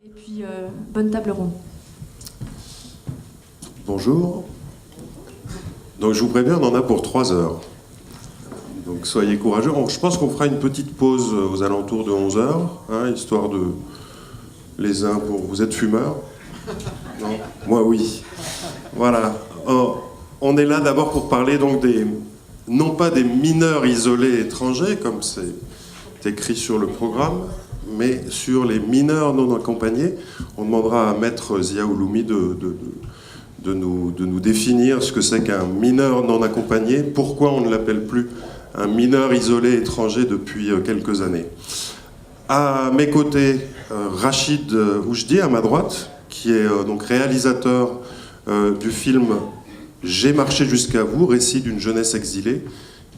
Et puis, bonne table ronde. Bonjour. Donc je vous préviens, on en a pour 3 heures. Donc soyez courageux. Je pense qu'on fera une petite pause aux alentours de 11 heures, hein, histoire de... Les uns pour... Vous êtes fumeurs? Non? Moi oui. Voilà. On est là d'abord pour parler donc des... Non pas des mineurs isolés étrangers, comme c'est écrit sur le programme, mais sur les mineurs non accompagnés. On demandera à Maître Zia Ouloumi de nous définir ce que c'est qu'un mineur non accompagné, pourquoi on ne l'appelle plus un mineur isolé étranger depuis quelques années. À mes côtés, Rachid Oujdi, à ma droite, qui est donc réalisateur du film « J'ai marché jusqu'à vous », récit d'une jeunesse exilée,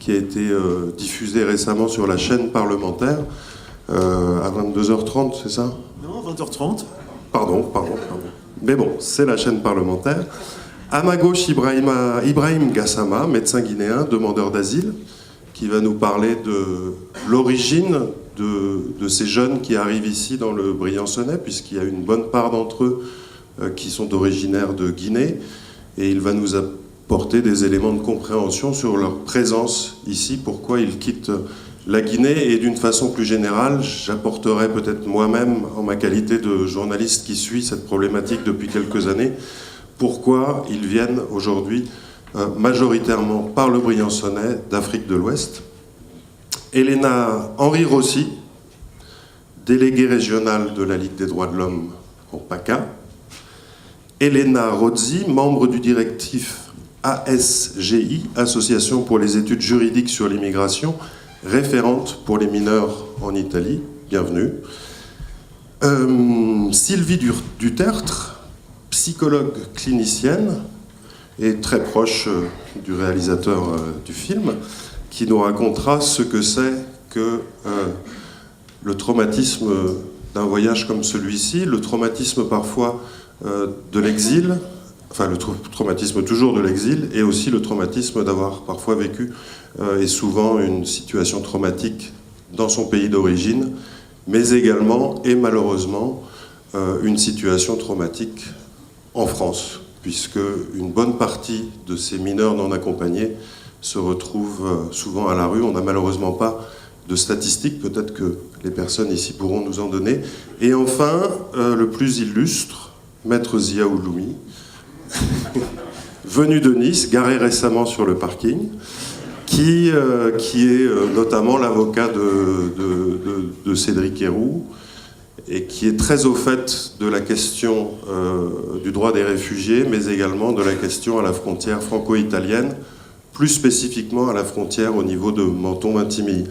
qui a été diffusé récemment sur la chaîne parlementaire, à 22h30, c'est ça? Non, 20h30. Pardon. Mais bon, c'est la chaîne parlementaire. À ma gauche, Ibrahim Gassama, médecin guinéen, demandeur d'asile, qui va nous parler de l'origine de ces jeunes qui arrivent ici dans le Briançonnais, puisqu'il y a une bonne part d'entre eux qui sont originaires de Guinée, et il va nous apporter des éléments de compréhension sur leur présence ici, pourquoi ils quittent la Guinée, et d'une façon plus générale, j'apporterai peut-être moi-même, en ma qualité de journaliste qui suit cette problématique depuis quelques années, pourquoi ils viennent aujourd'hui majoritairement par le Briançonnais d'Afrique de l'Ouest. Elena Henri Rossi, déléguée régionale de la Ligue des droits de l'homme au PACA. Elena Rozzi, membre du directif ASGI, Association pour les études juridiques sur l'immigration, référente pour les mineurs en Italie. Bienvenue. Sylvie Dutertre, psychologue clinicienne et très proche du réalisateur du film, qui nous racontera ce que c'est que le traumatisme d'un voyage comme celui-ci, le traumatisme parfois de l'exil, enfin le traumatisme toujours de l'exil, et aussi le traumatisme d'avoir parfois vécu et souvent une situation traumatique dans son pays d'origine, mais également et malheureusement une situation traumatique en France, puisque une bonne partie de ces mineurs non accompagnés se retrouvent souvent à la rue. On n'a malheureusement pas de statistiques, peut-être que les personnes ici pourront nous en donner. Et enfin, le plus illustre, Maître Zia Ouloumi, venu de Nice, garé récemment sur le parking, qui est notamment l'avocat de Cédric Herrou, et qui est très au fait de la question du droit des réfugiés, mais également de la question à la frontière franco-italienne, plus spécifiquement à la frontière au niveau de Menton-Vintimille.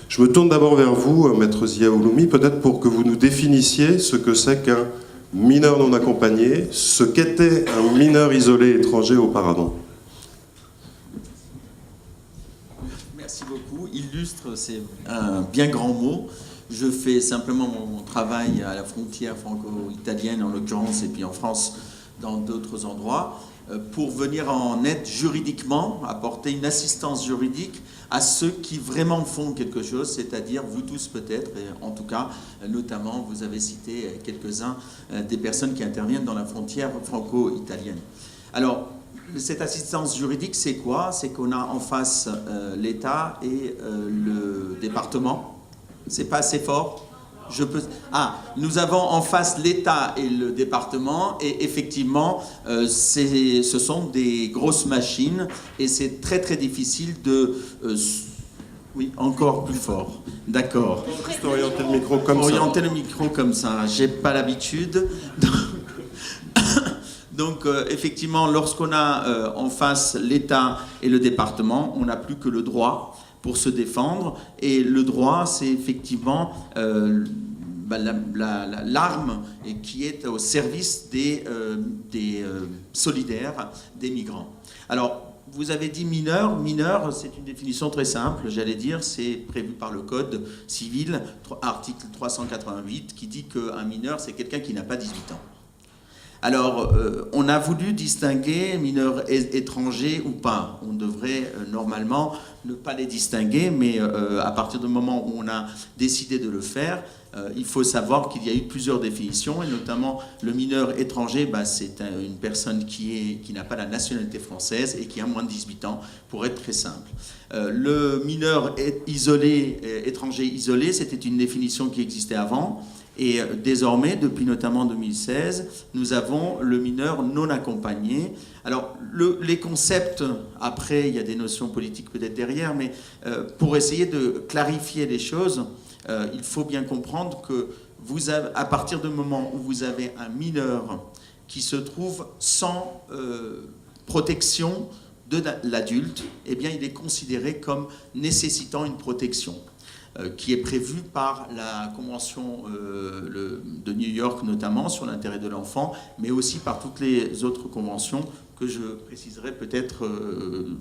Je me tourne d'abord vers vous, Maître Zia Ouloumi, peut-être pour que vous nous définissiez ce que c'est qu'un mineur non accompagné, ce qu'était un mineur isolé étranger auparavant. Merci beaucoup. Illustre, c'est un bien grand mot. Je fais simplement mon travail à la frontière franco-italienne, en l'occurrence, et puis en France, dans d'autres endroits, pour venir en aide juridiquement, apporter une assistance juridique à ceux qui vraiment font quelque chose, c'est-à-dire vous tous peut-être, et en tout cas, notamment, vous avez cité quelques-uns des personnes qui interviennent dans la frontière franco-italienne. Alors, cette assistance juridique, c'est quoi? C'est qu'on a en face l'État et le département. C'est pas assez fort? Nous avons en face l'État et le département, et effectivement, ce sont des grosses machines, et c'est très très difficile de... oui, encore plus fort. D'accord. Juste orienter le micro comme ça. Orienter le micro comme ça, j'ai pas l'habitude. Donc, effectivement, lorsqu'on a en face l'État et le département, on n'a plus que le droit pour se défendre, et le droit, c'est effectivement l'arme qui est au service des solidaires, des migrants. Alors, vous avez dit mineur. Mineur, c'est une définition très simple, j'allais dire, c'est prévu par le Code civil, article 388, qui dit qu'un mineur, c'est quelqu'un qui n'a pas 18 ans. Alors, on a voulu distinguer mineurs étrangers ou pas. On devrait normalement ne pas les distinguer, mais à partir du moment où on a décidé de le faire, il faut savoir qu'il y a eu plusieurs définitions, et notamment le mineur étranger, c'est une personne qui n'a pas la nationalité française et qui a moins de 18 ans, pour être très simple. Le mineur isolé, étranger isolé, c'était une définition qui existait avant. Et désormais, depuis notamment 2016, nous avons le mineur non accompagné. Alors, les concepts, après, il y a des notions politiques peut-être derrière, mais pour essayer de clarifier les choses, il faut bien comprendre que à partir du moment où vous avez un mineur qui se trouve sans protection de l'adulte, eh bien, il est considéré comme nécessitant une protection, qui est prévue par la Convention de New York notamment sur l'intérêt de l'enfant, mais aussi par toutes les autres conventions que je préciserai peut-être,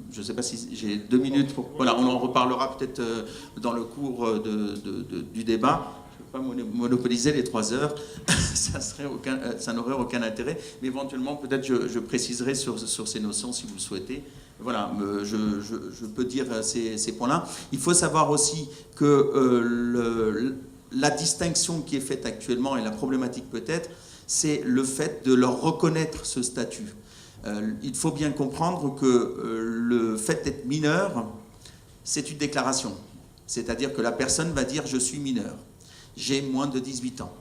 je ne sais pas si j'ai 2 minutes, voilà, on en reparlera peut-être dans le cours du débat. Je ne vais pas monopoliser les 3 heures, ça n'aurait aucun intérêt, mais éventuellement peut-être je préciserai sur ces notions si vous le souhaitez. Voilà, je peux dire ces points-là. Il faut savoir aussi que la distinction qui est faite actuellement, et la problématique peut-être, c'est le fait de leur reconnaître ce statut. Il faut bien comprendre que le fait d'être mineur, c'est une déclaration. C'est-à-dire que la personne va dire « je suis mineur, j'ai moins de 18 ans ».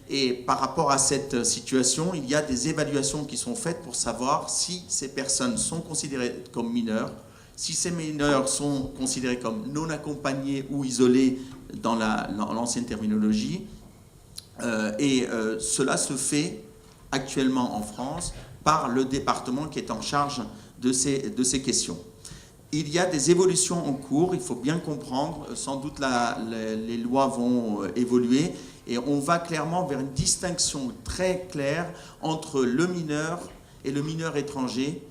Et par rapport à cette situation, il y a des évaluations qui sont faites pour savoir si ces personnes sont considérées comme mineures, si ces mineurs sont considérés comme non accompagnés ou isolés dans l'ancienne terminologie. Cela se fait actuellement en France par le département qui est en charge de ces questions. Il y a des évolutions en cours, il faut bien comprendre, sans doute les lois vont évoluer, et on va clairement vers une distinction très claire entre le mineur et le mineur étranger.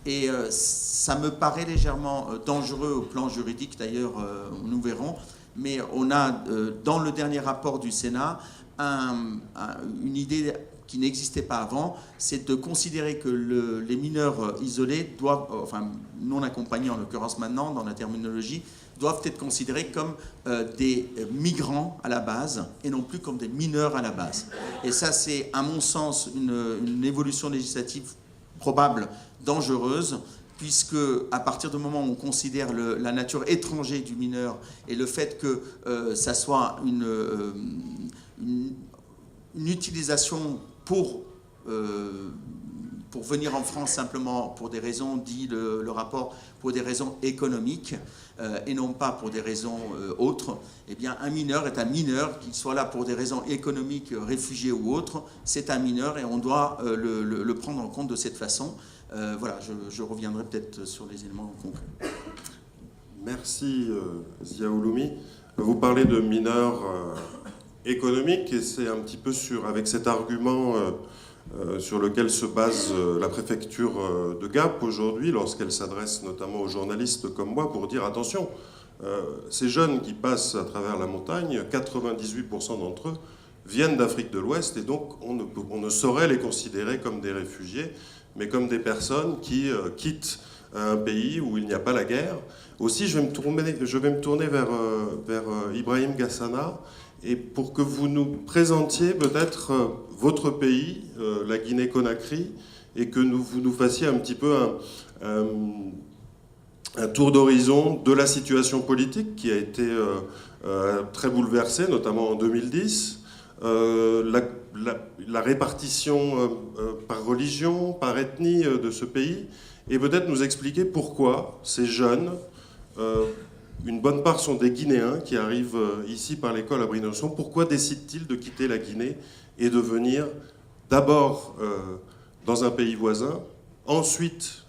Et ça me paraît légèrement dangereux au plan juridique, d'ailleurs, nous verrons. Mais on a, dans le dernier rapport du Sénat, une idée qui n'existait pas avant, c'est de considérer que les mineurs isolés doivent, enfin non accompagnés en l'occurrence maintenant, dans la terminologie, doivent être considérés comme des migrants à la base et non plus comme des mineurs à la base. Et ça, c'est à mon sens une évolution législative probable, dangereuse, puisque à partir du moment où on considère la nature étrangère du mineur et le fait que ça soit une utilisation pour venir en France simplement pour des raisons, dit le rapport, pour des raisons économiques et non pas pour des raisons autres, eh bien un mineur est un mineur, qu'il soit là pour des raisons économiques, réfugiés ou autres, c'est un mineur et on doit le prendre en compte de cette façon. Voilà, je reviendrai peut-être sur les éléments concrets. Merci Zia-Ouloumi. Vous parlez de mineurs économiques et c'est un petit peu avec cet argument sur lequel se base la préfecture de Gap aujourd'hui lorsqu'elle s'adresse notamment aux journalistes comme moi pour dire attention, ces jeunes qui passent à travers la montagne, 98% d'entre eux viennent d'Afrique de l'Ouest et donc on ne saurait les considérer comme des réfugiés mais comme des personnes qui quittent un pays où il n'y a pas la guerre. Aussi, je vais me tourner vers Ibrahim Gassama, et pour que vous nous présentiez peut-être votre pays, la Guinée-Conakry, et que vous nous fassiez un petit peu un tour d'horizon de la situation politique qui a été très bouleversée, notamment en 2010, la répartition par religion, par ethnie de ce pays, et peut-être nous expliquer pourquoi ces jeunes, une bonne part sont des Guinéens qui arrivent ici par l'école à Brinoçon, pourquoi décident-ils de quitter la Guinée et de venir d'abord dans un pays voisin, ensuite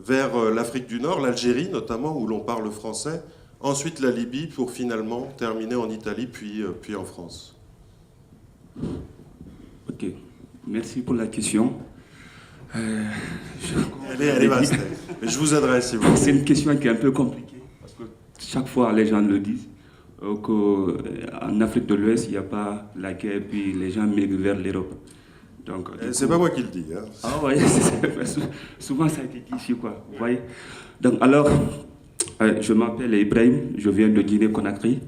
vers l'Afrique du Nord, l'Algérie notamment, où l'on parle français, ensuite la Libye, pour finalement terminer en Italie, puis en France. Ok, merci pour la question. Elle est vaste, mais je vous adresse si vous voulez. C'est une question qui est un peu compliquée, parce que chaque fois les gens le disent, qu'en Afrique de l'Ouest, il n'y a pas la guerre, puis les gens migrent vers l'Europe. Donc, C'est pas moi qui le dis. Hein. ah oui, souvent ça a été dit ici, quoi. Vous voyez. Donc, alors, je m'appelle Ibrahim, je viens de Guinée-Conakry,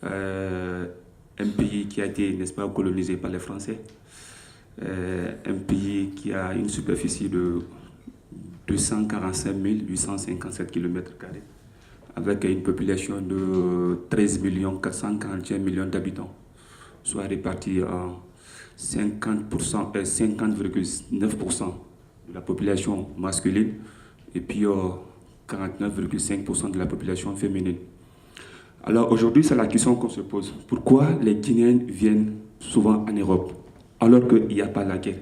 un pays qui a été, n'est-ce pas, colonisé par les Français, un pays qui a une superficie de 245 857 km², avec une population de 13 441 millions d'habitants, soit répartis en 50%, 50,9% de la population masculine et puis 49,5% de la population féminine. Alors aujourd'hui, c'est la question qu'on se pose. Pourquoi les Guinéens viennent souvent en Europe alors qu'il n'y a pas la guerre?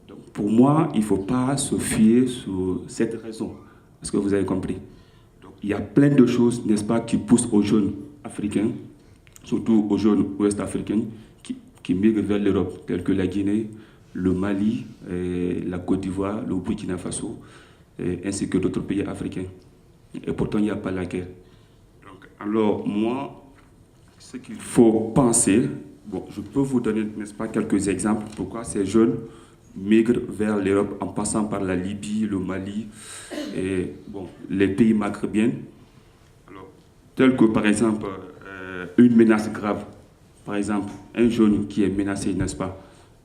Donc, pour moi, il ne faut pas se fier sur cette raison. Est-ce que vous avez compris? Donc, il y a plein de choses, n'est-ce pas, qui poussent aux jeunes africains, surtout aux jeunes ouest-africains, qui migrent vers l'Europe, tels que la Guinée, le Mali, la Côte d'Ivoire, le Burkina Faso, ainsi que d'autres pays africains. Et pourtant, il n'y a pas la guerre. Donc, alors, moi, ce qu'il faut penser, bon, je peux vous donner, n'est-ce pas, quelques exemples pourquoi ces jeunes migrent vers l'Europe en passant par la Libye, le Mali et bon, les pays maghrébiens. Alors, tel que, par exemple, une menace grave. Par exemple, un jeune qui est menacé, n'est-ce pas,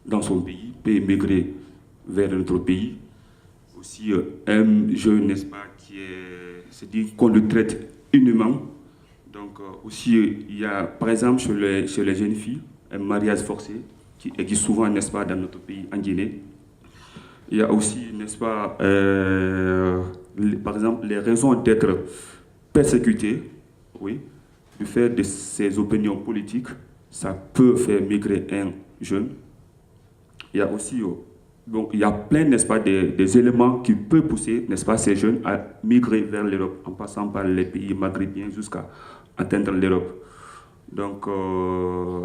dans son pays, peut émigrer vers un autre pays. Aussi, un jeune, n'est-ce pas, c'est-à-dire qu'on le traite inhumainement. Donc, aussi, il y a, par exemple, chez les jeunes filles, un mariage forcé qui existe souvent, n'est-ce pas, dans notre pays, en Guinée. Il y a aussi, n'est-ce pas, par exemple, les raisons d'être persécuté, oui, du fait de ses opinions politiques. Ça peut faire migrer un jeune. Il y a aussi, donc il y a plein, n'est-ce pas, des éléments qui peuvent pousser, n'est-ce pas, ces jeunes à migrer vers l'Europe en passant par les pays maghrébiens jusqu'à atteindre l'Europe. Donc,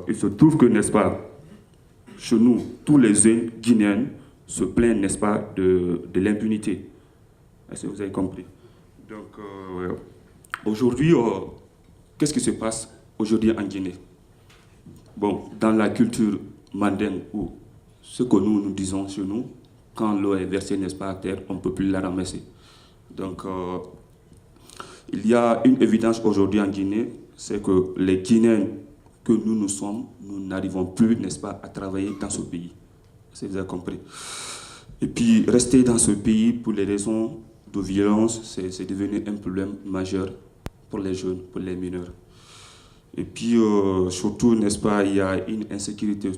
il se trouve que, n'est-ce pas, chez nous, tous les jeunes Guinéens se plaignent, n'est-ce pas, de l'impunité. Est-ce que vous avez compris? Donc, aujourd'hui, qu'est-ce qui se passe aujourd'hui en Guinée? Bon, dans la culture mandingue, ou ce que nous disons chez nous, quand l'eau est versée, n'est-ce pas, à terre, on ne peut plus la ramasser. Donc, il y a une évidence aujourd'hui en Guinée, c'est que les Guinéens que nous sommes, nous n'arrivons plus, n'est-ce pas, à travailler dans ce pays. Est-ce que vous avez compris? Et puis, rester dans ce pays pour les raisons de violence, c'est devenu un problème majeur pour les jeunes, pour les mineurs. Et puis, surtout, n'est-ce pas, il y a une insécurité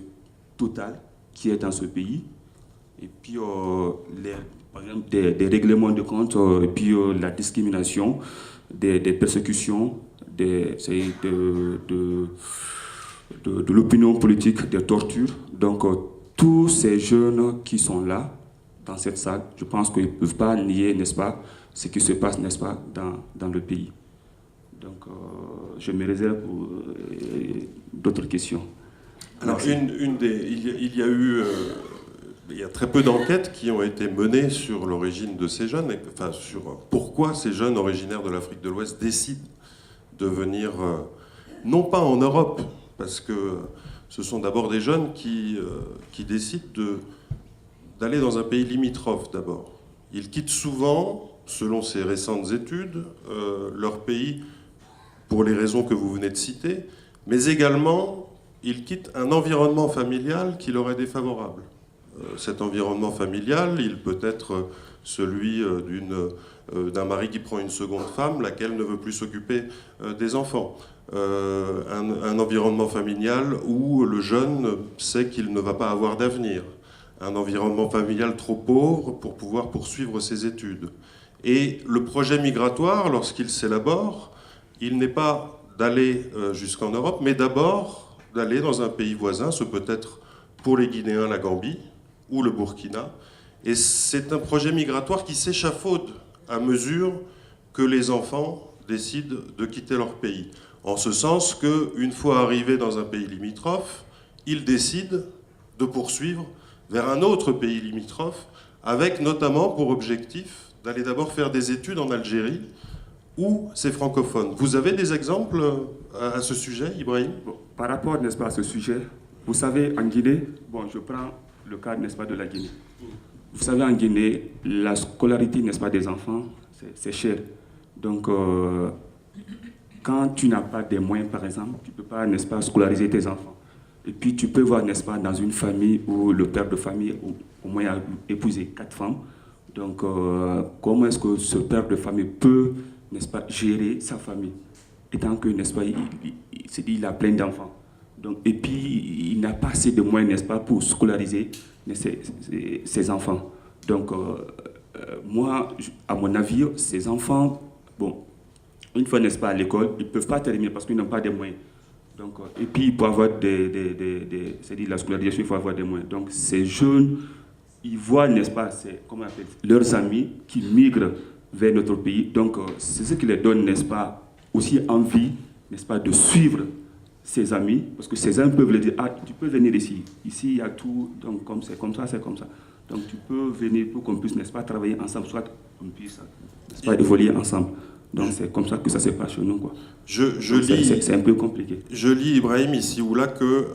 totale qui est dans ce pays. Et puis, par exemple, des règlements de compte, et puis la discrimination, des persécutions, de l'opinion politique, des tortures. Donc, tous ces jeunes qui sont là, dans cette salle, je pense qu'ils ne peuvent pas nier, n'est-ce pas, ce qui se passe, n'est-ce pas, dans le pays. Donc, je me réserve pour d'autres questions. Alors, il y a très peu d'enquêtes qui ont été menées sur l'origine de ces jeunes, enfin sur pourquoi ces jeunes originaires de l'Afrique de l'Ouest décident de venir, non pas en Europe, parce que ce sont d'abord des jeunes qui décident d'aller dans un pays limitrophe d'abord. Ils quittent souvent, selon ces récentes études, leur pays pour les raisons que vous venez de citer, mais également ils quittent un environnement familial qui leur est défavorable. Cet environnement familial, il peut être celui d'un mari qui prend une seconde femme, laquelle ne veut plus s'occuper des enfants. Un environnement familial où le jeune sait qu'il ne va pas avoir d'avenir. Un environnement familial trop pauvre pour pouvoir poursuivre ses études. Et le projet migratoire, lorsqu'il s'élabore, il n'est pas d'aller jusqu'en Europe, mais d'abord d'aller dans un pays voisin, ce peut être pour les Guinéens la Gambie ou le Burkina. Et c'est un projet migratoire qui s'échafaude à mesure que les enfants décident de quitter leur pays. En ce sens qu'une fois arrivés dans un pays limitrophe, ils décident de poursuivre vers un autre pays limitrophe, avec notamment pour objectif d'aller d'abord faire des études en Algérie, où c'est francophone. Vous avez des exemples à ce sujet, Ibrahim? Bon, par rapport, n'est-ce pas, à ce sujet, vous savez, en Guinée, bon, je prends le cas, n'est-ce pas, de la Guinée. Vous savez, en Guinée, la scolarité, n'est-ce pas, des enfants, c'est cher. Donc, quand tu n'as pas des moyens, par exemple, tu ne peux pas, n'est-ce pas, scolariser tes enfants. Et puis, tu peux voir, n'est-ce pas, dans une famille où le père de famille, au moins, a épousé 4 femmes. Donc, comment est-ce que ce père de famille peut, n'est-ce pas, gérer sa famille, étant que, n'est-ce pas, il a plein d'enfants. Donc, et puis, il n'a pas assez de moyens, n'est-ce pas, pour scolariser ses enfants. Donc, moi, à mon avis, ces enfants, bon, une fois, n'est-ce pas, à l'école, ils ne peuvent pas terminer parce qu'ils n'ont pas de moyens. Donc, et puis, pour avoir c'est-à-dire la scolarisation, il faut avoir des moyens. Donc, ces jeunes, ils voient, n'est-ce pas, comment on appelle, leurs amis qui migrent vers notre pays. Donc, c'est ce qui les donne, n'est-ce pas, aussi envie, n'est-ce pas, de suivre ses amis, parce que ses amis peuvent leur dire, ah, tu peux venir ici, ici il y a tout, donc comme c'est comme ça, c'est comme ça. Donc tu peux venir pour qu'on puisse, n'est-ce pas, travailler ensemble, soit qu'on puisse, n'est-ce pas, évoluer ensemble. Donc c'est comme ça que ça se passe chez nous, quoi. C'est un peu compliqué. Je lis, Ibrahim, ici ou là, que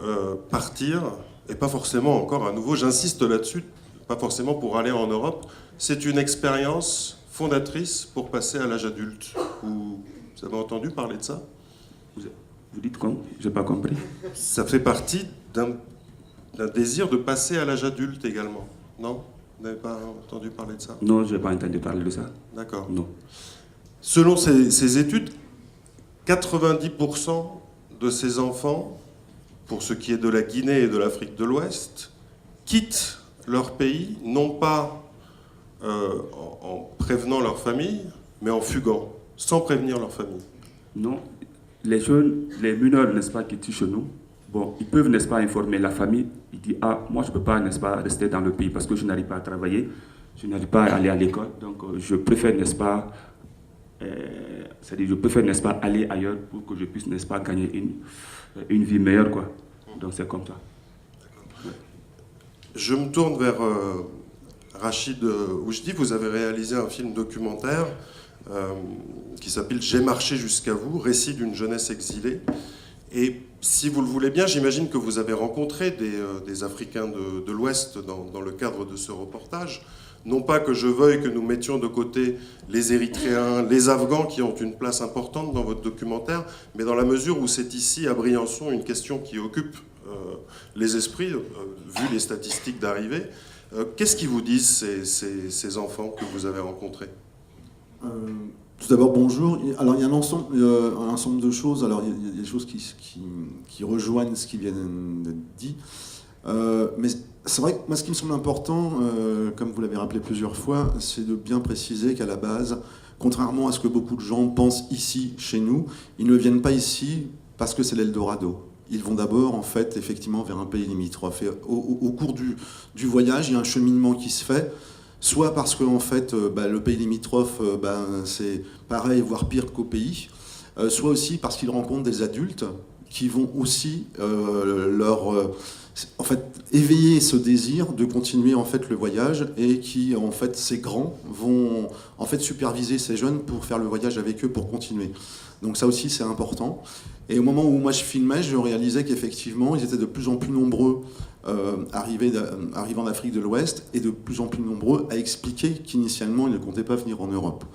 partir, et pas forcément encore à nouveau, j'insiste là-dessus, pas forcément pour aller en Europe, c'est une expérience fondatrice pour passer à l'âge adulte. Vous avez entendu parler de ça ? Vous dites quoi ? Je n'ai pas compris. Ça fait partie d'un désir de passer à l'âge adulte également, non ? Vous n'avez pas entendu parler de ça ? Non, je n'ai pas entendu parler de ça. D'accord. Non. Selon ces études, 90% de ces enfants, pour ce qui est de la Guinée et de l'Afrique de l'Ouest, quittent leur pays, non pas en prévenant leur famille, mais en fuguant, sans prévenir leur famille. Non. Les jeunes, les mineurs, n'est-ce pas, qui tuent chez nous, bon, ils peuvent, n'est-ce pas, informer la famille. Ils disent, ah, moi, je ne peux pas, n'est-ce pas, rester dans le pays parce que je n'arrive pas à travailler, je n'arrive pas à aller à l'école. Donc, je préfère, n'est-ce pas, n'est-ce pas, aller ailleurs pour que je puisse, n'est-ce pas, gagner une vie meilleure, quoi. Donc, c'est comme ça. Ouais. Je me tourne vers Rachid Oujdi. Vous avez réalisé un film documentaire qui s'appelle « J'ai marché jusqu'à vous », récit d'une jeunesse exilée. Et si vous le voulez bien, j'imagine que vous avez rencontré des Africains de l'Ouest dans le cadre de ce reportage. Non pas que je veuille que nous mettions de côté les Érythréens, les Afghans qui ont une place importante dans votre documentaire, mais dans la mesure où c'est ici, à Briançon, une question qui occupe les esprits, vu les statistiques d'arrivée. Qu'est-ce qu'ils vous disent, ces enfants que vous avez rencontrés ? Tout d'abord, bonjour. Alors, il y a un ensemble de choses. Alors, il y a des choses qui rejoignent ce qui vient d'être dit. Mais c'est vrai que moi, ce qui me semble important, comme vous l'avez rappelé plusieurs fois, c'est de bien préciser qu'à la base, contrairement à ce que beaucoup de gens pensent ici, chez nous, ils ne viennent pas ici parce que c'est l'Eldorado. Ils vont d'abord, en fait, effectivement, vers un pays limitrophe. Et au cours du voyage, il y a un cheminement qui se fait. Soit parce que en fait, le pays limitrophe, c'est pareil, voire pire qu'au pays. Soit aussi parce qu'ils rencontrent des adultes qui vont aussi en fait, éveiller ce désir de continuer en fait le voyage et qui, en fait, ces grands vont en fait superviser ces jeunes pour faire le voyage avec eux pour continuer. Donc ça aussi, c'est important. Et au moment où moi je filmais, je réalisais qu'effectivement, ils étaient de plus en plus nombreux arrivant d'Afrique de l'Ouest et de plus en plus nombreux à expliquer qu'initialement, ils ne comptaient pas venir en Europe.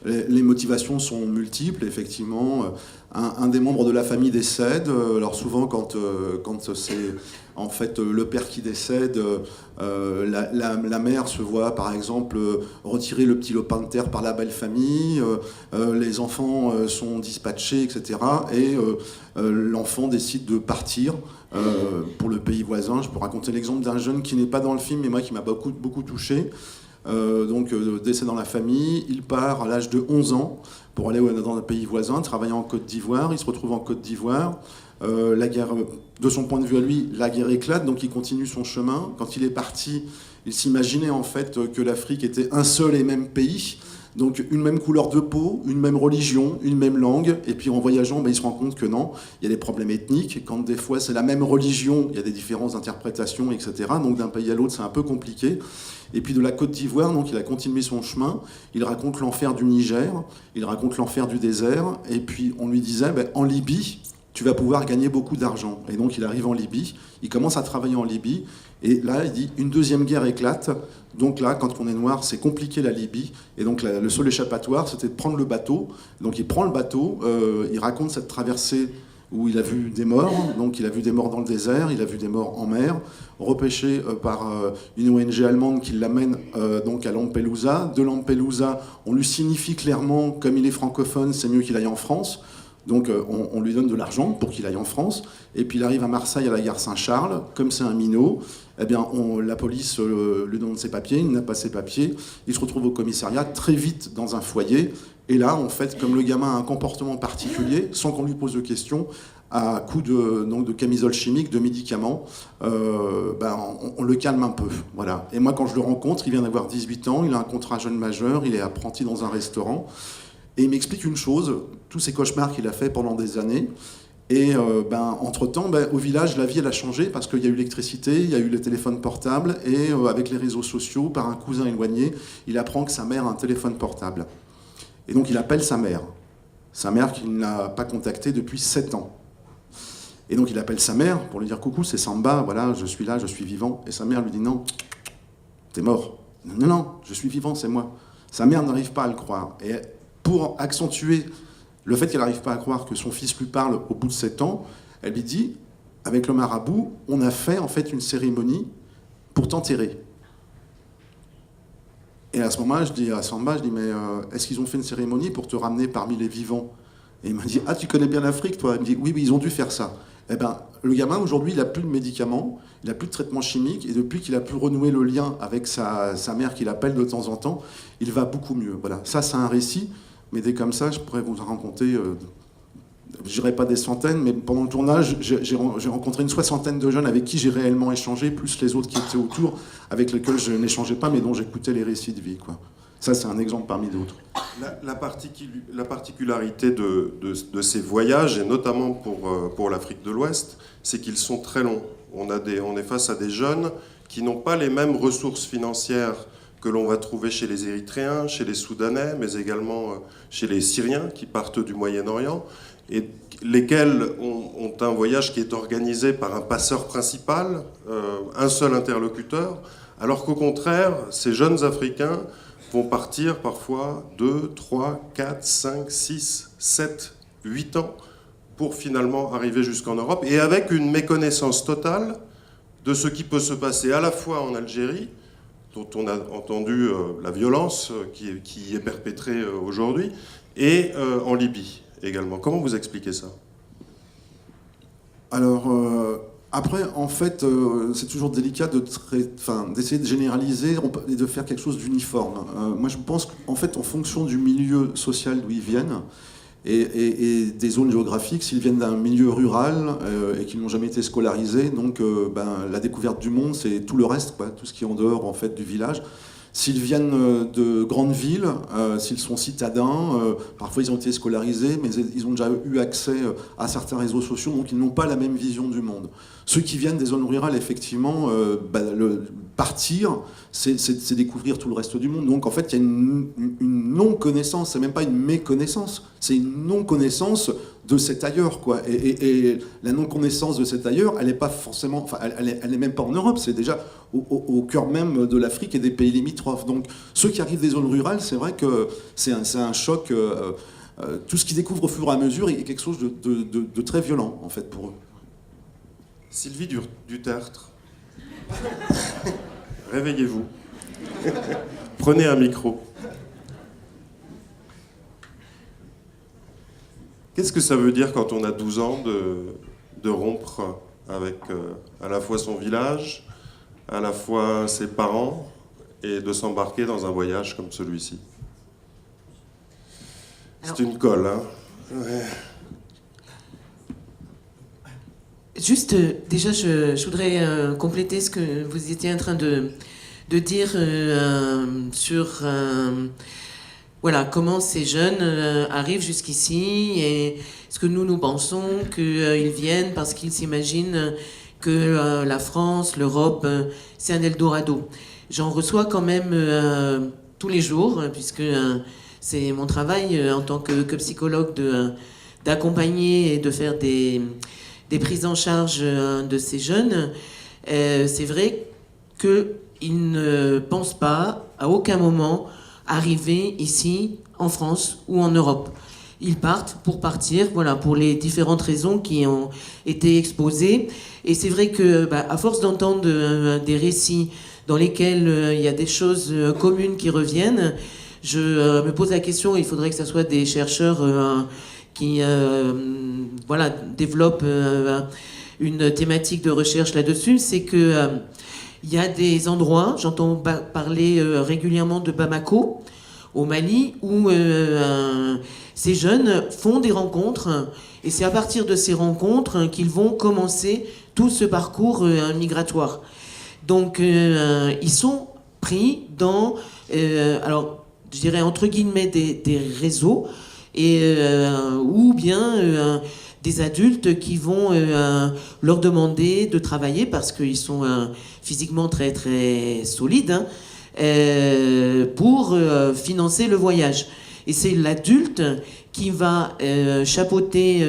Les motivations sont multiples, effectivement. Un des membres de la famille décède. Alors souvent, quand c'est en fait le père qui décède, la mère se voit, par exemple, retirer le petit lopin de terre par la belle famille. Les enfants sont dispatchés, etc. Et l'enfant décide de partir pour le pays voisin. Je peux raconter l'exemple d'un jeune qui n'est pas dans le film, mais moi qui m'a beaucoup touché. Décès dans la famille, il part à l'âge de 11 ans pour aller dans un pays voisin, travailler en Côte d'Ivoire. Il se retrouve en Côte d'Ivoire. La guerre, de son point de vue à lui, la guerre éclate, donc il continue son chemin. Quand il est parti, il s'imaginait en fait que l'Afrique était un seul et même pays. Donc une même couleur de peau, une même religion, une même langue, et puis en voyageant, il se rend compte que non, il y a des problèmes ethniques, quand des fois c'est la même religion, il y a des différences d'interprétation, etc. Donc d'un pays à l'autre, c'est un peu compliqué. Et puis de la Côte d'Ivoire, donc il a continué son chemin, il raconte l'enfer du Niger, il raconte l'enfer du désert, et puis on lui disait, en Libye, tu vas pouvoir gagner beaucoup d'argent. Et donc il arrive en Libye, il commence à travailler en Libye, et là il dit une deuxième guerre éclate. Donc là, quand on est noir, c'est compliqué la Libye, et donc le seul échappatoire, c'était de prendre le bateau. Donc il prend le bateau, il raconte cette traversée où il a vu des morts, donc il a vu des morts dans le désert, il a vu des morts en mer, repêché par une ONG allemande qui l'amène donc à Lampedusa. De Lampedusa, on lui signifie clairement, comme il est francophone, c'est mieux qu'il aille en France. Donc on lui donne de l'argent pour qu'il aille en France. Et puis il arrive à Marseille à la gare Saint-Charles, comme c'est un minot, eh bien la police lui donne ses papiers, il n'a pas ses papiers, il se retrouve au commissariat très vite dans un foyer. Et là, en fait, comme le gamin a un comportement particulier, sans qu'on lui pose de questions, à coup de camisole chimique, de médicaments, on le calme un peu. Voilà. Et moi, quand je le rencontre, il vient d'avoir 18 ans, il a un contrat jeune majeur, il est apprenti dans un restaurant. Et il m'explique une chose, tous ces cauchemars qu'il a fait pendant des années. Et entre-temps, au village, la vie, elle a changé parce qu'il y a eu l'électricité, il y a eu le téléphone portable, et avec les réseaux sociaux, par un cousin éloigné, il apprend que sa mère a un téléphone portable. Et donc il appelle sa mère qu'il n'a pas contactée depuis 7 ans. Et donc il appelle sa mère pour lui dire « Coucou, c'est Samba, voilà, je suis là, je suis vivant ». Et sa mère lui dit « Non, t'es mort. »« Non, non, je suis vivant, c'est moi. » Sa mère n'arrive pas à le croire. Et pour accentuer le fait qu'elle n'arrive pas à croire que son fils lui parle au bout de 7 ans, elle lui dit « Avec le marabout, on a fait en fait une cérémonie pour t'enterrer. » Et à ce moment-là, je dis à Samba, mais est-ce qu'ils ont fait une cérémonie pour te ramener parmi les vivants? Et il m'a dit, ah, tu connais bien l'Afrique, toi? Il me dit, oui, ils ont dû faire ça. Eh ben, le gamin, aujourd'hui, il n'a plus de médicaments, il n'a plus de traitement chimique, et depuis qu'il a pu renouer le lien avec sa mère qu'il appelle de temps en temps, il va beaucoup mieux. Voilà. Ça, c'est un récit, mais dès comme ça, je pourrais vous en raconter, je dirais pas des centaines, mais pendant le tournage, j'ai rencontré une 60aine de jeunes avec qui j'ai réellement échangé, plus les autres qui étaient autour, avec lesquels je n'échangeais pas, mais dont j'écoutais les récits de vie, quoi. Ça, c'est un exemple parmi d'autres. La particularité de ces voyages, et notamment pour l'Afrique de l'Ouest, c'est qu'ils sont très longs. On est face à des jeunes qui n'ont pas les mêmes ressources financières que l'on va trouver chez les Érythréens, chez les Soudanais, mais également chez les Syriens qui partent du Moyen-Orient, et lesquels ont un voyage qui est organisé par un passeur principal, un seul interlocuteur, alors qu'au contraire, ces jeunes Africains vont partir parfois 2, 3, 4, 5, 6, 7, 8 ans pour finalement arriver jusqu'en Europe, et avec une méconnaissance totale de ce qui peut se passer à la fois en Algérie, dont on a entendu la violence qui est perpétrée aujourd'hui, et en Libye également. Comment vous expliquez ça? Alors, après, en fait, c'est toujours délicat d'essayer de généraliser et de faire quelque chose d'uniforme. Moi, je pense qu'en fait, en fonction du milieu social d'où ils viennent, et des zones géographiques, s'ils viennent d'un milieu rural et qu'ils n'ont jamais été scolarisés, donc la découverte du monde, c'est tout le reste, quoi, tout ce qui est en dehors en fait, du village. S'ils viennent de grandes villes, s'ils sont citadins, parfois ils ont été scolarisés, mais ils ont déjà eu accès à certains réseaux sociaux, donc ils n'ont pas la même vision du monde. Ceux qui viennent des zones rurales, effectivement, partir, c'est découvrir tout le reste du monde. Donc en fait, il y a une non-connaissance, c'est même pas une méconnaissance, c'est une non-connaissance de cet ailleurs, quoi. Et la non-connaissance de cet ailleurs, elle n'est pas forcément, enfin, elle n'est même pas en Europe, c'est déjà au cœur même de l'Afrique et des pays limitrophes. Donc ceux qui arrivent des zones rurales, c'est vrai que c'est un choc. Tout ce qu'ils découvrent au fur et à mesure est quelque chose de très violent, en fait, pour eux. Sylvie Dutertre, réveillez-vous. Prenez un micro. Qu'est-ce que ça veut dire quand on a 12 ans de rompre avec à la fois son village, à la fois ses parents, et de s'embarquer dans un voyage comme celui-ci? C'est une colle, hein? Ouais. Juste, déjà, je voudrais compléter ce que vous étiez en train de dire sur voilà, comment ces jeunes arrivent jusqu'ici, et est-ce que nous pensons qu'ils viennent parce qu'ils s'imaginent que la France, l'Europe, c'est un Eldorado. J'en reçois quand même tous les jours, puisque c'est mon travail en tant que psychologue d'accompagner et de faire des prises en charge de ces jeunes, c'est vrai qu'ils ne pensent pas à aucun moment arriver ici en France ou en Europe. Ils partent pour partir, voilà, pour les différentes raisons qui ont été exposées. Et c'est vrai que, à force d'entendre des récits dans lesquels il y a des choses communes qui reviennent, je me pose la question, il faudrait que ce soit des chercheurs qui développent une thématique de recherche là-dessus, c'est que il y a des endroits, j'entends parler régulièrement de Bamako, au Mali, où ces jeunes font des rencontres, et c'est à partir de ces rencontres qu'ils vont commencer tout ce parcours migratoire. Donc ils sont pris dans, alors je dirais entre guillemets, des réseaux, ou bien des adultes qui vont leur demander de travailler parce qu'ils sont physiquement très très solides, hein, pour financer le voyage. Et c'est l'adulte qui va chapeauter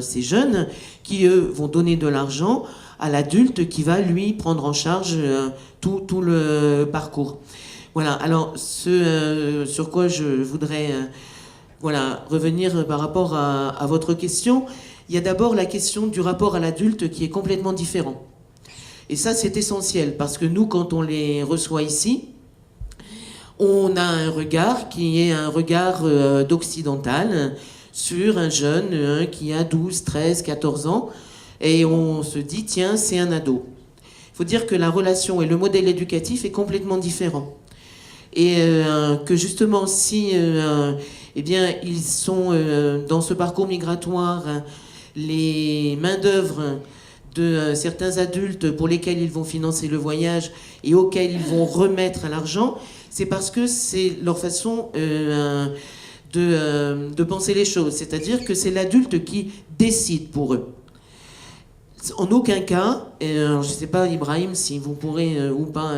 ces jeunes, qui eux vont donner de l'argent à l'adulte qui va lui prendre en charge tout le parcours. Voilà, alors ce sur quoi je voudrais revenir par rapport à votre question, il y a d'abord la question du rapport à l'adulte qui est complètement différent. Et ça, c'est essentiel, parce que nous, quand on les reçoit ici, on a un regard qui est un regard d'occidental sur un jeune qui a 12, 13, 14 ans, et on se dit, tiens, c'est un ado. Il faut dire que la relation et le modèle éducatif est complètement différent. Et que justement, si ils sont dans ce parcours migratoire les mains-d'œuvre de certains adultes pour lesquels ils vont financer le voyage et auxquels ils vont remettre l'argent, c'est parce que c'est leur façon de penser les choses. C'est-à-dire que c'est l'adulte qui décide pour eux. En aucun cas, je ne sais pas, Ibrahim, si vous pourrez ou pas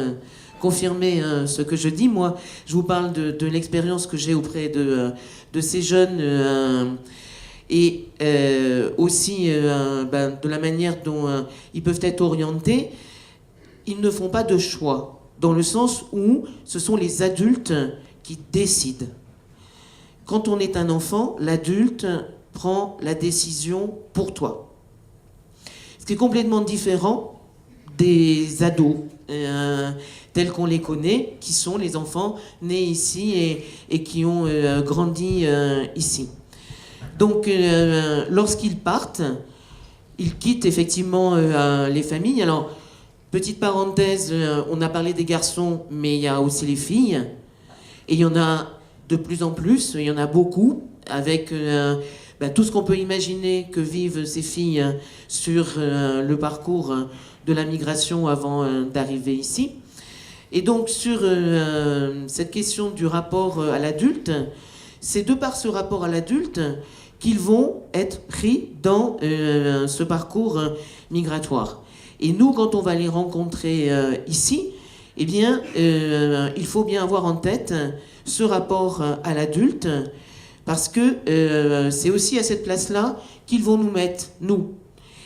confirmer ce que je dis. Moi, je vous parle de l'expérience que j'ai auprès de ces jeunes et aussi de la manière dont ils peuvent être orientés. Ils ne font pas de choix, dans le sens où ce sont les adultes qui décident. Quand on est un enfant, l'adulte prend la décision pour toi. Ce qui est complètement différent des ados tels qu'on les connaît, qui sont les enfants nés ici et qui ont grandi ici. Donc, lorsqu'ils partent, ils quittent effectivement les familles. Alors, petite parenthèse, on a parlé des garçons, mais il y a aussi les filles. Et il y en a de plus en plus, il y en a beaucoup, avec tout ce qu'on peut imaginer que vivent ces filles sur le parcours de la migration avant d'arriver ici. Et donc, sur cette question du rapport à l'adulte, c'est de par ce rapport à l'adulte qu'ils vont être pris dans ce parcours migratoire. Et nous, quand on va les rencontrer ici, eh bien, il faut bien avoir en tête ce rapport à l'adulte, parce que c'est aussi à cette place-là qu'ils vont nous mettre, nous,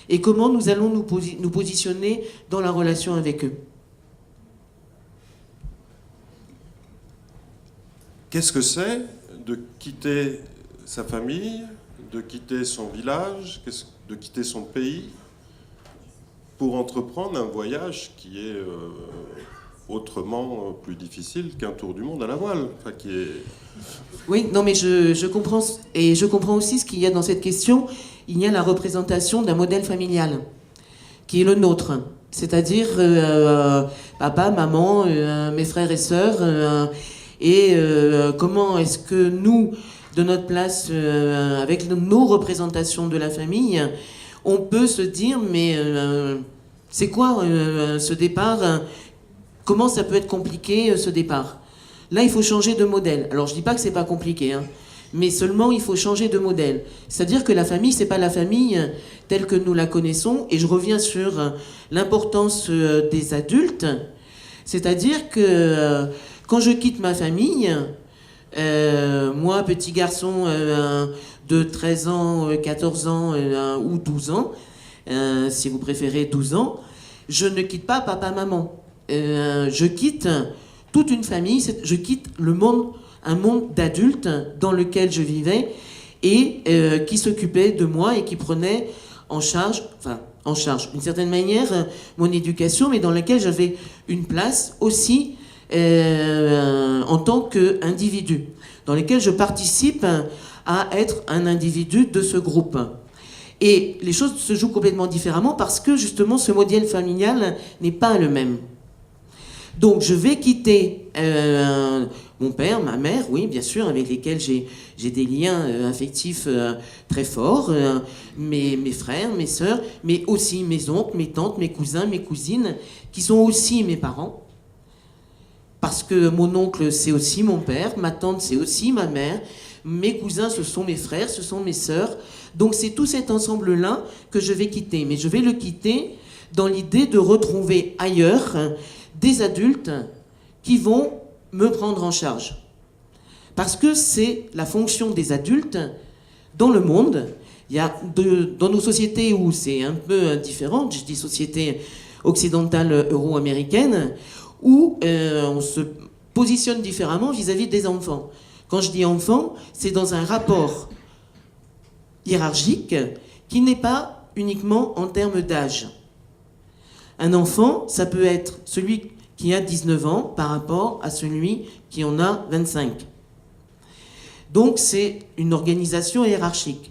et comment nous allons nous positionner dans la relation avec eux. Qu'est-ce que c'est de quitter sa famille, de quitter son village, de quitter son pays, pour entreprendre un voyage qui est autrement plus difficile qu'un tour du monde à la voile, enfin, qui est... Oui, non, mais je comprends, et je comprends aussi ce qu'il y a dans cette question. Il y a la représentation d'un modèle familial, qui est le nôtre. C'est-à-dire papa, maman, mes frères et sœurs, comment est-ce que nous, de notre place, avec nos représentations de la famille, on peut se dire, mais c'est quoi ce départ? Comment ça peut être compliqué, ce départ? Là, il faut changer de modèle. Alors, je dis pas que c'est pas compliqué, hein, mais seulement il faut changer de modèle. C'est-à-dire que la famille, c'est pas la famille telle que nous la connaissons. Et je reviens sur l'importance des adultes. C'est-à-dire que quand je quitte ma famille, moi, petit garçon de 13 ans, 14 ans ou 12 ans, si vous préférez 12 ans, je ne quitte pas papa-maman. Je quitte toute une famille, je quitte le monde, un monde d'adultes dans lequel je vivais et qui s'occupait de moi et qui prenait en charge, d'une certaine manière, mon éducation, mais dans laquelle j'avais une place aussi en tant qu'individu, dans lequel je participe à être un individu de ce groupe. Et les choses se jouent complètement différemment parce que justement ce modèle familial n'est pas le même. Donc je vais quitter mon père, ma mère, oui bien sûr, avec lesquels j'ai des liens affectifs très forts, mes frères, mes sœurs, mais aussi mes oncles, mes tantes, mes cousins, mes cousines, qui sont aussi mes parents. Parce que mon oncle, c'est aussi mon père, ma tante, c'est aussi ma mère, mes cousins, ce sont mes frères, ce sont mes sœurs. Donc c'est tout cet ensemble-là que je vais quitter. Mais je vais le quitter dans l'idée de retrouver ailleurs des adultes qui vont me prendre en charge. Parce que c'est la fonction des adultes dans le monde. Il y a dans nos sociétés où c'est un peu différent, je dis société occidentale euro-américaine, où on se positionne différemment vis-à-vis des enfants. Quand je dis enfant, c'est dans un rapport hiérarchique qui n'est pas uniquement en termes d'âge. Un enfant, ça peut être celui qui a 19 ans par rapport à celui qui en a 25. Donc c'est une organisation hiérarchique.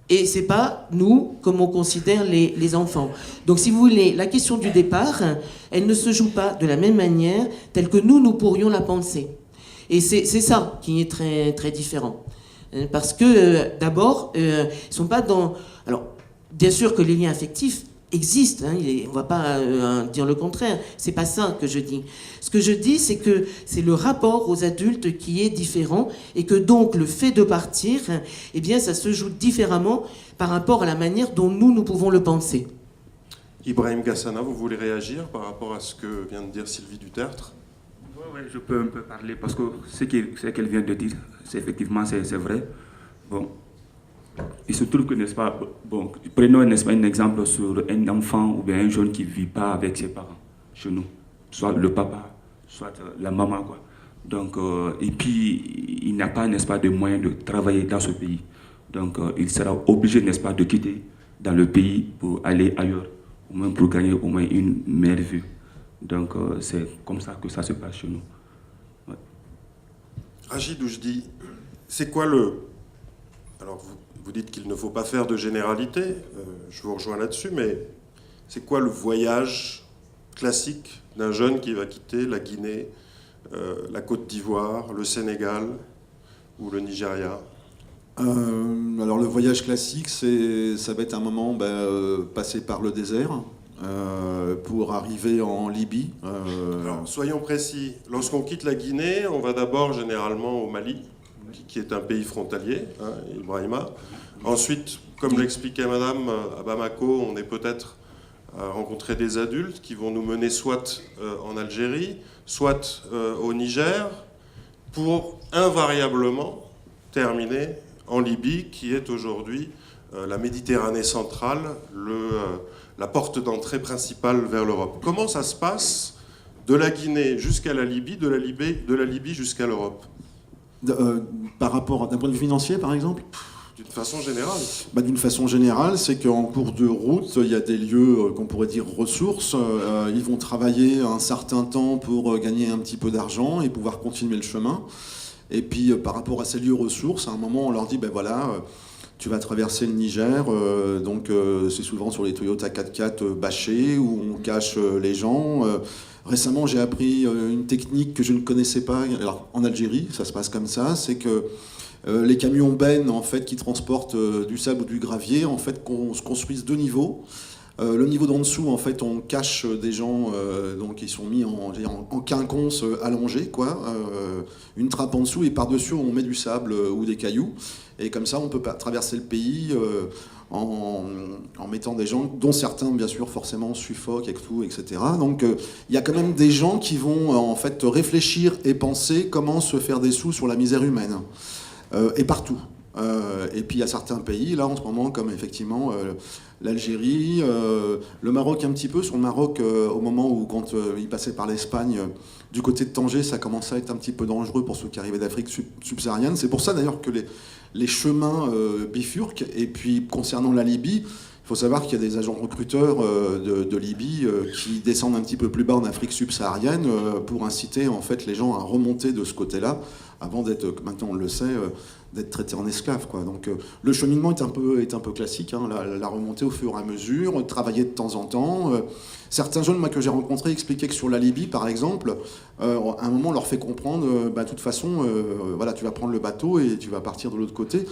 Et c'est pas nous comme on considère les enfants. Donc si vous voulez, la question du départ, elle ne se joue pas de la même manière telle que nous pourrions la penser. Et c'est ça qui est très, très différent. Parce que d'abord, ils sont pas dans... Alors, bien sûr que les liens affectifs existent, hein, on va pas dire le contraire, c'est pas ça que je dis. Ce que je dis, c'est que c'est le rapport aux adultes qui est différent et que donc le fait de partir, eh bien ça se joue différemment par rapport à la manière dont nous pouvons le penser. Ibrahim Gassana, vous voulez réagir par rapport à ce que vient de dire Sylvie Dutertre? Oui, je peux un peu parler parce que ce qu'elle vient de dire, effectivement, c'est vrai. Bon. Il se trouve que, n'est-ce pas, bon, prenons, n'est-ce pas, un exemple sur un enfant ou bien un jeune qui ne vit pas avec ses parents chez nous, soit le papa, soit la maman, quoi. Donc, et puis, il n'a pas, n'est-ce pas, de moyens de travailler dans ce pays. Donc, il sera obligé, n'est-ce pas, de quitter dans le pays pour aller ailleurs, au moins pour gagner au moins une meilleure vie. Donc, c'est comme ça que ça se passe chez nous. Ouais. Rachid Oujdi, c'est quoi le... Alors, vous dites qu'il ne faut pas faire de généralité, je vous rejoins là-dessus, mais c'est quoi le voyage classique d'un jeune qui va quitter la Guinée, la Côte d'Ivoire, le Sénégal ou le Nigeria? Alors le voyage classique, ça va être un moment passer par le désert pour arriver en Libye. Alors, soyons précis, lorsqu'on quitte la Guinée, on va d'abord généralement au Mali, qui est un pays frontalier, hein, Ibrahima. Ensuite, comme l'expliquait Madame, à Bamako, on est peut-être à rencontrer des adultes qui vont nous mener soit en Algérie, soit au Niger, pour invariablement terminer en Libye, qui est aujourd'hui la Méditerranée centrale, la porte d'entrée principale vers l'Europe. Comment ça se passe de la Guinée jusqu'à la Libye, de la Libye jusqu'à l'Europe? Par rapport d'un point de vue financier, par exemple? D'une façon générale. D'une façon générale, c'est qu'en cours de route, il y a des lieux qu'on pourrait dire ressources. Ils vont travailler un certain temps pour gagner un petit peu d'argent et pouvoir continuer le chemin. Et puis, par rapport à ces lieux ressources, à un moment, on leur dit, voilà, tu vas traverser le Niger. Donc, c'est souvent sur les Toyota 4x4 bâchés où on cache les gens. Récemment, j'ai appris une technique que je ne connaissais pas. Alors, en Algérie, ça se passe comme ça, c'est que les camions bennes en fait, qui transportent du sable ou du gravier en fait, se construisent deux niveaux. Le niveau d'en dessous, en fait, on cache des gens donc ils sont mis en quinconce allongés, quoi, une trappe en dessous, et par-dessus, on met du sable ou des cailloux. Et comme ça, on peut traverser le pays en mettant des gens, dont certains, bien sûr, forcément, suffoquent et tout, etc. Donc, il y a quand même des gens qui vont, en fait, réfléchir et penser comment se faire des sous sur la misère humaine. Et partout. Et puis il y a certains pays, là en ce moment, comme effectivement l'Algérie, le Maroc un petit peu. Sur le Maroc, au moment où, quand il passait par l'Espagne, du côté de Tanger, ça commençait à être un petit peu dangereux pour ceux qui arrivaient d'Afrique subsaharienne. C'est pour ça d'ailleurs que les chemins bifurquent. Et puis concernant la Libye, il faut savoir qu'il y a des agents recruteurs de Libye qui descendent un petit peu plus bas en Afrique subsaharienne pour inciter en fait les gens à remonter de ce côté-là avant d'être, maintenant on le sait, d'être traités en esclaves, quoi. Donc le cheminement est un peu classique, hein, la remontée au fur et à mesure, travailler de temps en temps. Certains jeunes moi, que j'ai rencontrés expliquaient que sur la Libye, par exemple, à un moment on leur fait comprendre, de toute façon, voilà, tu vas prendre le bateau et tu vas partir de l'autre côté.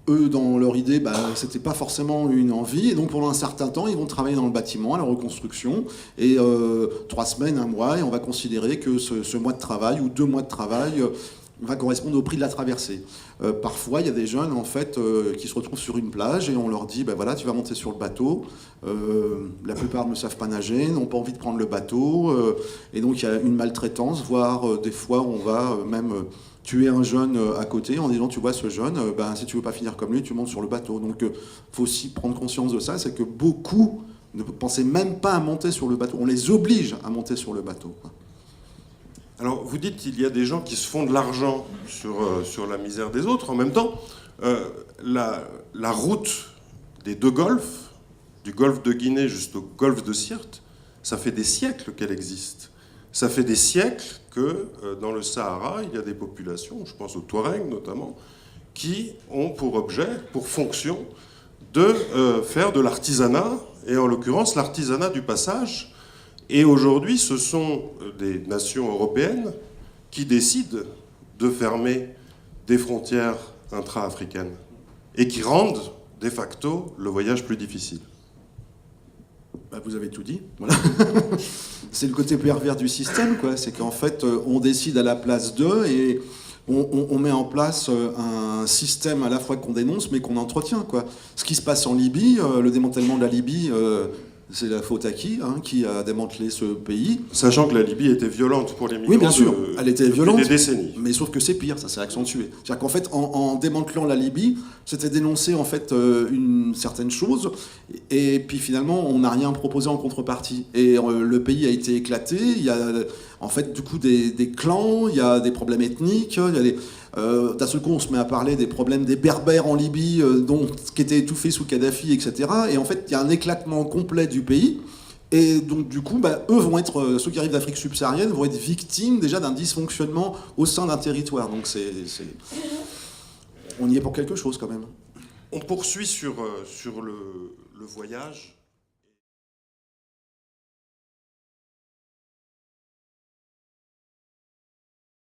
Eux, dans leur idée, c'était pas forcément une envie, et donc pendant un certain temps, ils vont travailler dans le bâtiment, à la reconstruction, et 3 semaines, 1 mois, et on va considérer que ce mois de travail ou 2 mois de travail va correspondre au prix de la traversée. Parfois, il y a des jeunes en fait qui se retrouvent sur une plage et on leur dit voilà, tu vas monter sur le bateau. La plupart ne savent pas nager, n'ont pas envie de prendre le bateau, et donc il y a une maltraitance, voire des fois on va même tuer un jeune à côté en disant tu vois ce jeune, si tu veux pas finir comme lui, tu montes sur le bateau. Donc faut aussi prendre conscience de ça, c'est que beaucoup ne pensaient même pas à monter sur le bateau. On les oblige à monter sur le bateau. Alors, vous dites qu'il y a des gens qui se font de l'argent sur la misère des autres. En même temps, la route des 2 golfs, du golfe de Guinée jusqu'au golfe de Sirte, ça fait des siècles qu'elle existe. Ça fait des siècles que dans le Sahara, il y a des populations, je pense aux Touaregs notamment, qui ont pour objet, pour fonction, de faire de l'artisanat, et en l'occurrence l'artisanat du passage. Et aujourd'hui, ce sont des nations européennes qui décident de fermer des frontières intra-africaines et qui rendent, de facto, le voyage plus difficile. Vous avez tout dit. Voilà. C'est le côté pervers du système, quoi. C'est qu'en fait, on décide à la place d'eux et on met en place un système à la fois qu'on dénonce mais qu'on entretient, quoi. Ce qui se passe en Libye, le démantèlement de la Libye... c'est la faute à qui a démantelé ce pays. Sachant que la Libye était violente pour les migrants. Oui, bien sûr, elle était violente. Des décennies. Mais sauf que c'est pire, ça s'est accentué. C'est-à-dire qu'en fait, en démantelant la Libye, c'était dénoncer en fait une certaine chose, et puis finalement, on n'a rien proposé en contrepartie. Et le pays a été éclaté. Il y a en fait du coup des clans, il y a des problèmes ethniques, il y a des d'un seul coup, on se met à parler des problèmes des Berbères en Libye, qui étaient étouffés sous Kadhafi, etc. Et en fait, il y a un éclatement complet du pays. Et donc, du coup, eux vont être, ceux qui arrivent d'Afrique subsaharienne, vont être victimes déjà d'un dysfonctionnement au sein d'un territoire. Donc, on y est pour quelque chose quand même. On poursuit sur le voyage.